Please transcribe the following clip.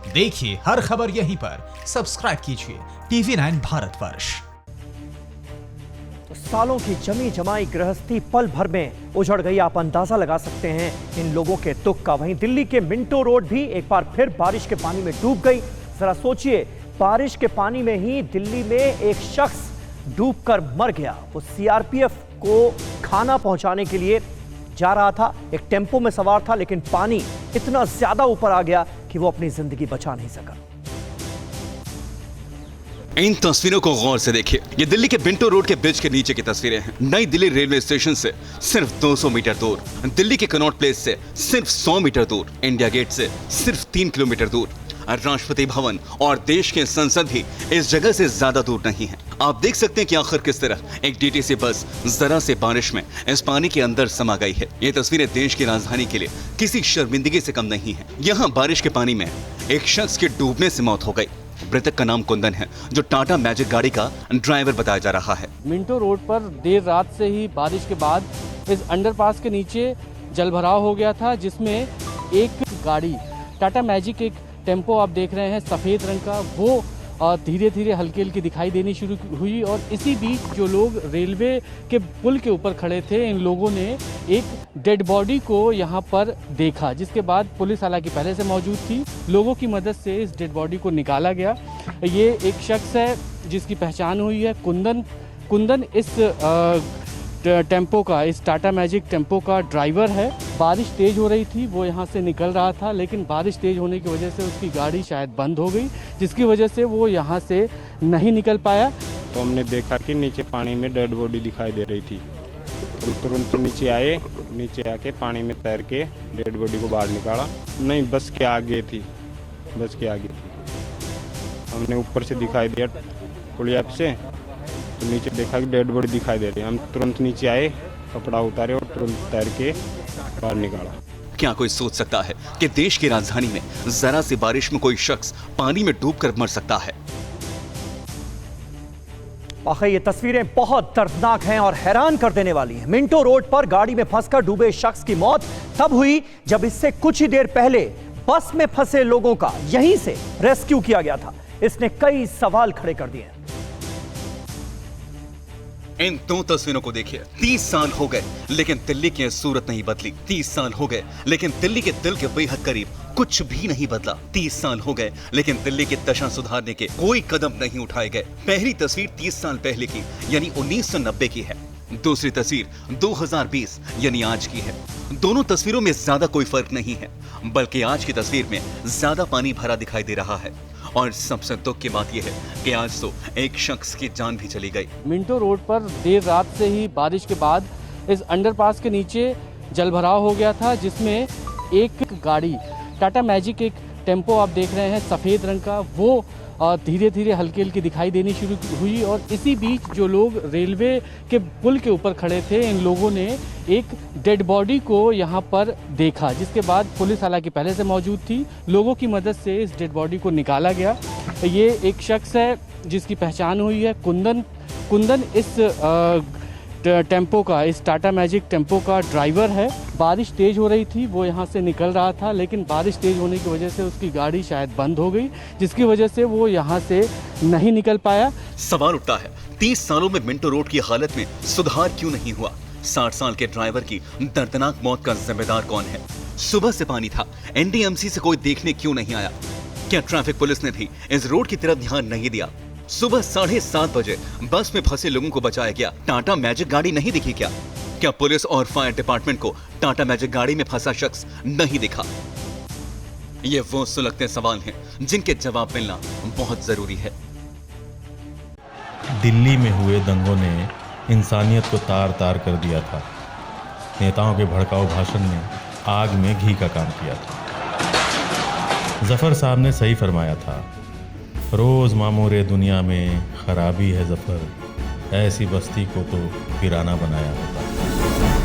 देखिए हर खबर यहीं पर, सब्सक्राइब कीजिए TV9 भारतवर्ष। तो सालों की जमी जमाई गृहस्थी पल भर में उजड़ गई। आप अंदाजा लगा सकते हैं इन लोगों के दुख का। वहीं दिल्ली के मिंटो रोड भी एक बार फिर बारिश के पानी में डूब गई। जरा सोचिए, बारिश के पानी में ही दिल्ली में एक शख्स डूबकर मर गया। वो सीआरपीएफ को खाना पहुंचाने के लिए जा रहा था, एक टेम्पो में सवार था, लेकिन पानी इतना ज्यादा ऊपर आ गया कि वो अपनी जिंदगी बचा नहीं सका। इन तस्वीरों को गौर से देखिए। ये दिल्ली के मिंटो रोड के ब्रिज के नीचे की तस्वीरें हैं। नई दिल्ली रेलवे स्टेशन से सिर्फ 200 मीटर दूर, दिल्ली के कनॉट प्लेस से सिर्फ 100 मीटर दूर, इंडिया गेट से सिर्फ 3 किलोमीटर दूर, राष्ट्रपति भवन और देश के संसद भी इस जगह से ज्यादा दूर नहीं है। आप देख सकते हैं कि आखिर किस तरह एक डीटीसी बस जरा से बारिश में इस पानी के अंदर समा गई है। ये तस्वीरें देश की राजधानी के लिए किसी शर्मिंदगी से कम नहीं है। यहाँ बारिश के पानी में एक शख्स के डूबने से मौत हो गई। मृतक का नाम कुंदन है, जो टाटा मैजिक गाड़ी का ड्राइवर बताया जा रहा है। मिंटो रोड पर देर रात से ही बारिश के बाद इस अंडरपास के नीचे जलभराव हो गया था, जिसमें एक गाड़ी टाटा मैजिक, एक टेम्पो आप देख रहे हैं सफ़ेद रंग का, वो धीरे धीरे हल्की हल्की दिखाई देनी शुरू हुई। और इसी बीच जो लोग रेलवे के पुल के ऊपर खड़े थे, इन लोगों ने एक डेड बॉडी को यहाँ पर देखा, जिसके बाद पुलिस हालांकि पहले से मौजूद थी। लोगों की मदद से इस डेड बॉडी को निकाला गया। ये एक शख्स है जिसकी पहचान हुई है कुंदन इस टेम्पो का, इस टाटा मैजिक टेम्पो का ड्राइवर है। बारिश तेज़ हो रही थी, वो यहाँ से निकल रहा था, लेकिन बारिश तेज़ होने की वजह से उसकी गाड़ी शायद बंद हो गई, जिसकी वजह से वो यहाँ से नहीं निकल पाया। तो हमने देखा कि नीचे पानी में डेड बॉडी दिखाई दे रही थी। तो तुरंत नीचे आए, नीचे आके पानी में तैर के डेड बॉडी को बाहर निकाला। नहीं, बस के आगे थी, बस के आगे थी। हमने ऊपर से दिखाई दिया पुलिया से, तो नीचे देखा कि डेड बॉडी दिखाई दे रही है। हम तुरंत नीचे आए, कपड़ा उतारे और तुरंत तैर के बाहर निकाला। क्या कोई सोच सकता है कि देश की राजधानी में जरा सी बारिश में कोई शख्स पानी में डूबकर मर सकता है? वाकई ये तस्वीरें बहुत दर्दनाक हैं और हैरान कर देने वाली हैं। मिंटो रोड पर गाड़ी में फंसकर डूबे शख्स की मौत तब हुई जब इससे कुछ ही देर पहले बस में फंसे लोगों का यहीं से रेस्क्यू किया गया था। इसने कई सवाल खड़े कर दिए हैं। इन दो तस्वीरों को देखिए। 30 साल हो गए लेकिन दिल्ली की सूरत नहीं बदली। 30 साल हो गए लेकिन दिल्ली के दिल के बेहद करीब कुछ भी नहीं बदला। 30 साल हो गए लेकिन दिल्ली की दशा सुधारने के कोई कदम नहीं उठाए गए। पहली तस्वीर 30 साल पहले की यानी 1990 की है। दूसरी तस्वीर 2020 यानी आज की है। दोनों तस्वीरों में ज्यादा कोई फर्क नहीं है, बल्कि आज की तस्वीर में ज्यादा पानी भरा दिखाई दे रहा है। और सबसे दुख की बात यह है कि आज तो एक शख्स की जान भी चली गई। मिंटो रोड पर देर रात से ही बारिश के बाद इस अंडरपास के नीचे जलभराव हो गया था, जिसमें एक गाड़ी टाटा मैजिक, एक टेम्पो आप देख रहे हैं सफ़ेद रंग का, वो धीरे धीरे हल्की हल्की दिखाई देनी शुरू हुई। और इसी बीच जो लोग रेलवे के पुल के ऊपर खड़े थे, इन लोगों ने एक डेड बॉडी को यहाँ पर देखा, जिसके बाद पुलिस हालांकि पहले से मौजूद थी। लोगों की मदद से इस डेड बॉडी को निकाला गया। ये एक शख्स है जिसकी पहचान हुई है कुंदन इस टेम्पो का, इस टाटा मैजिक टेम्पो का ड्राइवर है। बारिश तेज़ हो रही थी, वो यहाँ से निकल रहा था, लेकिन बारिश तेज़ होने की वजह से उसकी गाड़ी शायद बंद हो गई, जिसकी वजह से वो यहाँ से नहीं निकल पाया। सवाल उठता है, 30 सालों में मिंटो रोड की हालत में सुधार क्यों नहीं हुआ? 60 साल के ड्राइवर की दर्दनाक मौत का जिम्मेदार कौन है? सुबह से पानी था, एनडीएमसी से कोई देखने क्यों नहीं आया? क्या ट्रैफिक पुलिस ने भी इस रोड की तरफ ध्यान नहीं दिया? सुबह 7:30 बजे बस में फंसे लोगों को बचाया गया, टाटा मैजिक गाड़ी नहीं दिखी क्या? क्या पुलिस और फायर डिपार्टमेंट को टाटा मैजिक गाड़ी में फंसा शख्स नहीं दिखा? ये वो सुलगते सवाल हैं जिनके जवाब मिलना बहुत जरूरी है। दिल्ली में हुए दंगों ने इंसानियत को तार तार कर दिया था। नेताओं के भड़काऊ भाषण ने आग में घी का काम किया था। जफर साहब ने सही फरमाया था, रोज मामूरे दुनिया में खराबी है जफर, ऐसी बस्ती को तो वीराना बनाया होता।